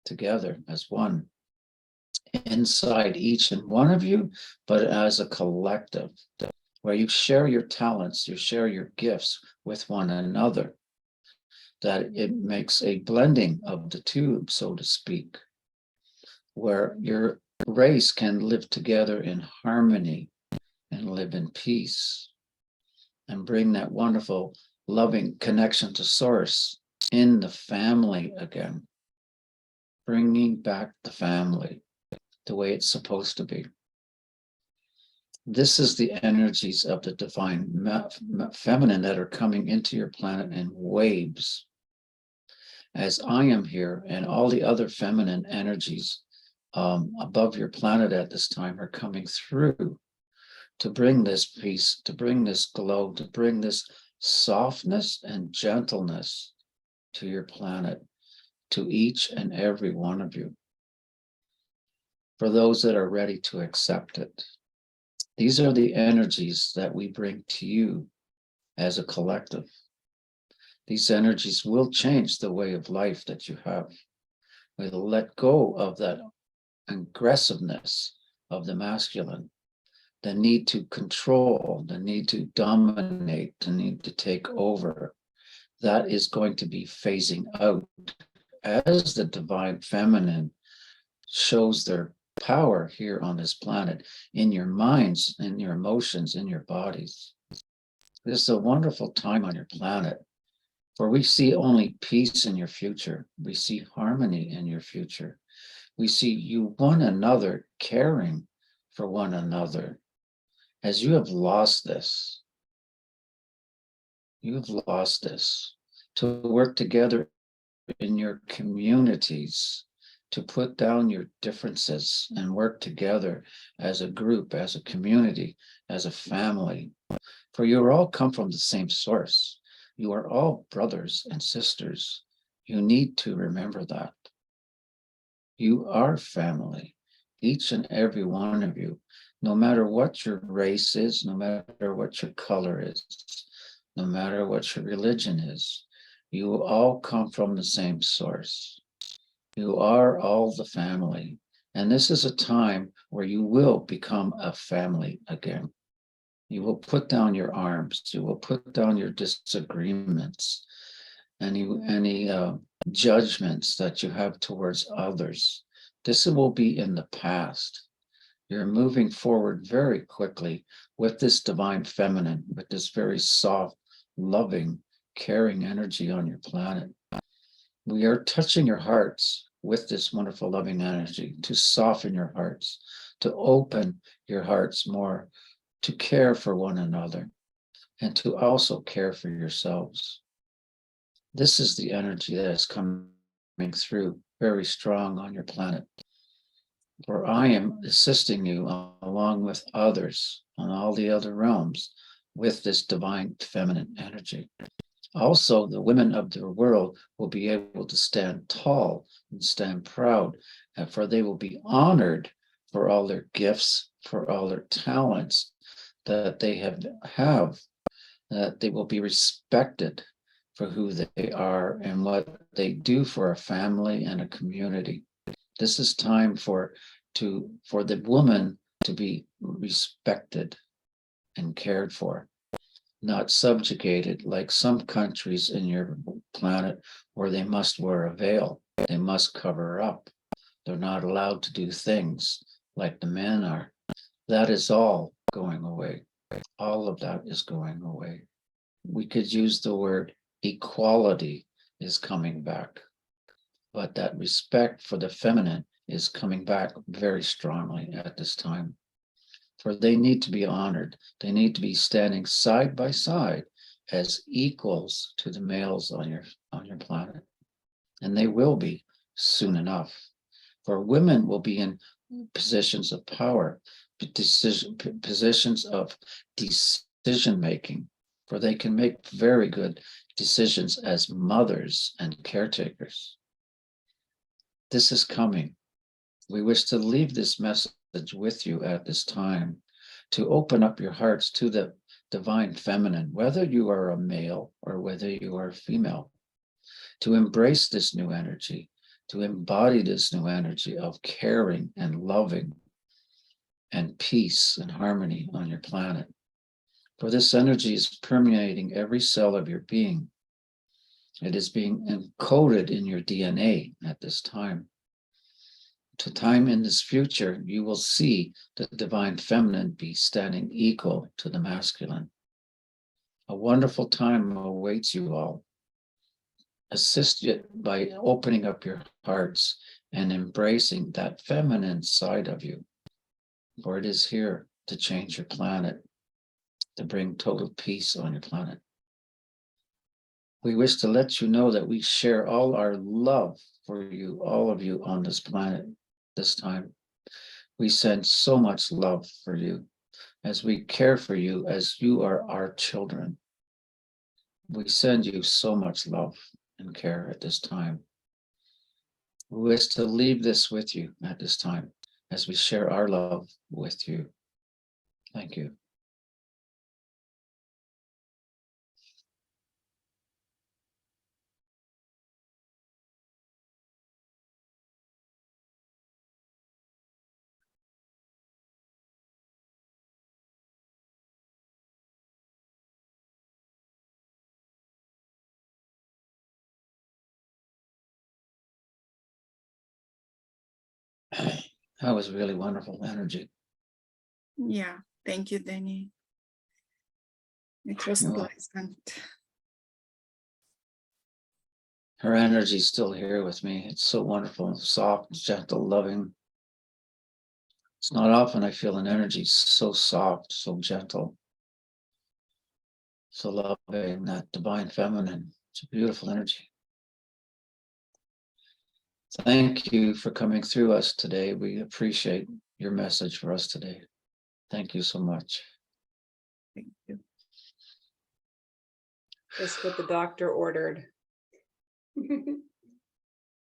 together as one, inside each and one of you, but as a collective, where you share your talents, you share your gifts with one another, that it makes a blending of the two, so to speak, where your race can live together in harmony and live in peace and bring that wonderful, loving connection to source in the family again, bringing back the family the way it's supposed to be. This is the energies of the divine feminine that are coming into your planet in waves. As I am here, and all the other feminine energies above your planet at this time are coming through to bring this peace, to bring this glow, to bring this softness and gentleness to your planet, to each and every one of you. For those that are ready to accept it, these are the energies that we bring to you as a collective. These energies will change the way of life that you have. We'll let go of that aggressiveness of the masculine, the need to control, the need to dominate, the need to take over. That is going to be phasing out as the divine feminine shows their power here on this planet, in your minds, in your emotions, in your bodies. This is a wonderful time on your planet, for we see only peace in your future. We see harmony in your future. We see you one another caring for one another. As you have lost this, you've lost this, to work together in your communities, to put down your differences and work together as a group, as a community, as a family. For you all come from the same source. You are all brothers and sisters. You need to remember that. You are family, each and every one of you, no matter what your race is, no matter what your color is, no matter what your religion is. You all come from the same source. You are all the family. And this is a time where you will become a family again. You will put down your arms. You will put down your disagreements, any judgments that you have towards others. This will be in the past. You're moving forward very quickly with this divine feminine, with this very soft, loving, caring energy on your planet. We are touching your hearts with this wonderful, loving energy to soften your hearts, to open your hearts more, to care for one another, and to also care for yourselves. This is the energy that is coming through very strong on your planet. For I am assisting you along with others on all the other realms with this divine feminine energy. Also, the women of the world will be able to stand tall and stand proud, for they will be honored for all their gifts, for all their talents that they have, that they will be respected for who they are and what they do for a family and a community. This is time for the woman to be respected and cared for, not subjugated like some countries in your planet where they must wear a veil, they must cover up. They're not allowed to do things like the men are. That is all going away. All of that is going away. We could use the word equality is coming back, but that respect for the feminine is coming back very strongly at this time. For they need to be honored. They need to be standing side by side as equals to the males on your planet. And they will be soon enough. For women will be in positions of power, positions of decision making, for they can make very good decisions as mothers and caretakers. This is coming. We wish to leave this message with you at this time, to open up your hearts to the divine feminine, whether you are a male or whether you are a female, to embrace this new energy, to embody this new energy of caring and loving and peace and harmony on your planet. For this energy is permeating every cell of your being. It is being encoded in your DNA at this time. To time in this future, you will see the divine feminine be standing equal to the masculine. A wonderful time awaits you all. Assist it by opening up your hearts and embracing that feminine side of you. For it is here to change your planet, to bring total peace on your planet. We wish to let you know that we share all our love for you, all of you on this planet this time. We send so much love for you as we care for you as you are our children. We send you so much love and care at this time. who is to leave this with you at this time as we share our love with you. Thank you. That was really wonderful energy. Yeah, thank you, Danny. It was You're welcome. pleasant. Her energy's still here with me. It's so wonderful, soft, gentle, loving. It's not often I feel an energy so soft, so gentle, so loving, that divine feminine. It's a beautiful energy. Thank you for coming through us today. We appreciate your message for us today. Thank you so much. Thank you. Just what the doctor ordered.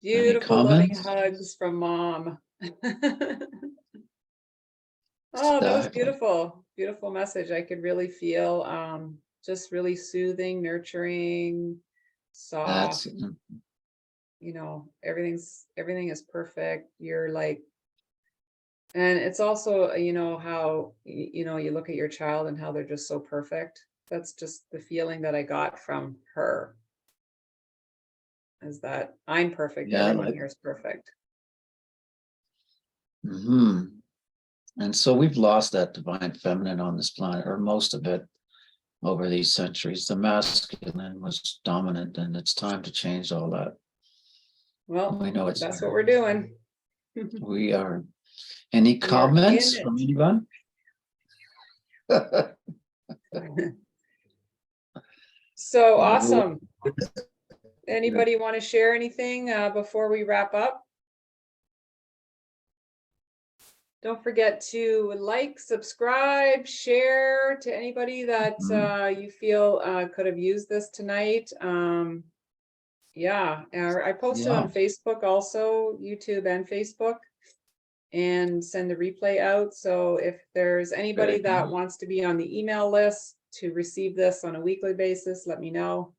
Beautiful loving comments? hugs from Mom. Oh, that was Exactly. beautiful. Beautiful message. I could really feel just really soothing, nurturing, soft. That's You know, everything is perfect. You're like, and it's also, you know, how you know, you look at your child and how they're just so perfect. That's just the feeling that I got from her, is that I'm perfect, yeah, everyone like, here is perfect. And so we've lost that divine feminine on this planet, or most of it, over these centuries. The masculine was dominant, and it's time to change all that. Well, We know it's that's what we're doing. we are. Any We are comments in from it. anyone? So Yeah, awesome. Anybody want to share anything before we wrap up? Don't forget to like, subscribe, share to anybody that you feel could have used this tonight. Yeah, I posted Yeah. on Facebook also, YouTube and Facebook, and send the replay out. So if there's anybody Very that good. wants to be on the email list to receive this on a weekly basis, let me know.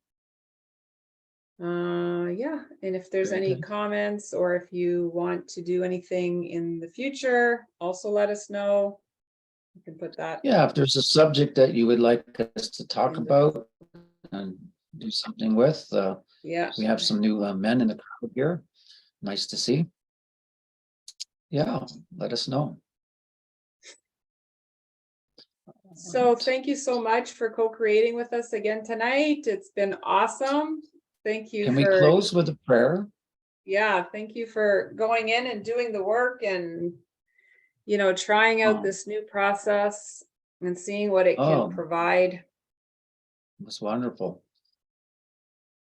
Yeah, and if there's Very any good. comments, or if you want to do anything in the future, also let us know. You can put that. Yeah, if there's a subject that you would like us to talk in the- about and do something with, Yeah, we have some new men in the crowd here. Nice to see. Yeah, let us know. so thank you so much for co-creating with us again tonight. It's been awesome. Thank you Can we for, close with a prayer? yeah, thank you for going in and doing the work, and you know, trying out Oh. this new process and seeing what it Oh. can provide. It was wonderful.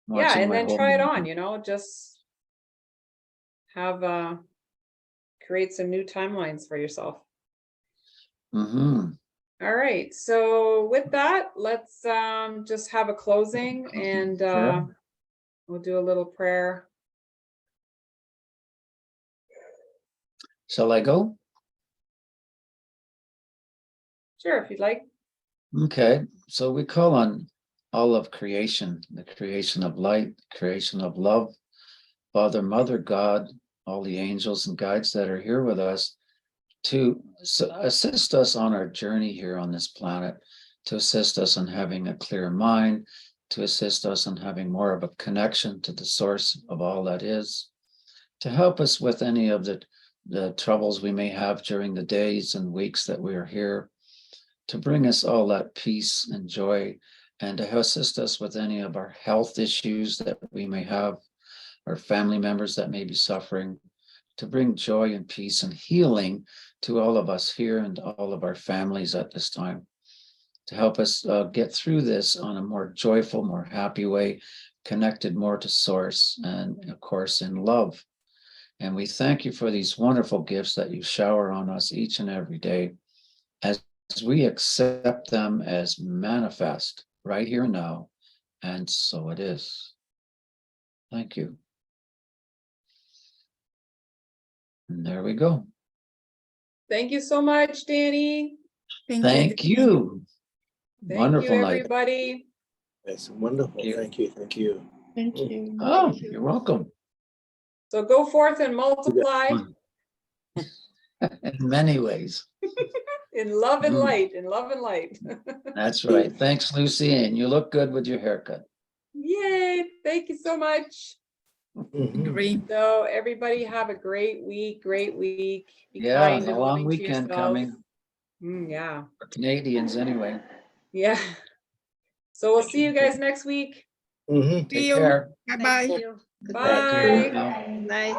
Yeah, Watching and my then whole try it movement. on, you know, just have create some new timelines for yourself. Mhm. All right, so with that, let's just have a closing, and Prayer. we'll do a little prayer. Shall I go? Sure, if you'd like. Okay, so we call on all of creation, the creation of light, creation of love, Father, Mother, God, all the angels and guides that are here with us, to assist us on our journey here on this planet, to assist us in having a clear mind, to assist us in having more of a connection to the source of all that is, to help us with any of the troubles we may have during the days and weeks that we are here, to bring us all that peace and joy, and to assist us with any of our health issues that we may have, our family members that may be suffering, to bring joy and peace and healing to all of us here and all of our families at this time, to help us get through this on a more joyful, more happy way, connected more to source, and of course in love. And we thank you for these wonderful gifts that you shower on us each and every day, as we accept them as manifest right here and now. And so it is. Thank you. And there we go. Thank you so much, Danny. Thank you. Thank Wonderful you, night. everybody. That's wonderful. you. Thank you. Thank you. Thank you. Oh, you're welcome. So go forth and multiply In many ways. in love and Mm. light, in love and light. That's right. Thanks, Lucie. And you look good with your haircut. Yay, thank you so much. Mhm. Agree. So everybody have a great week, great week. Be Yeah, kind a and long loving to weekend yourself. coming Yeah, for Canadians anyway. yeah. So we'll see you guys next week. Mhm. See Take you. care. Bye-bye. Bye. Now. Night.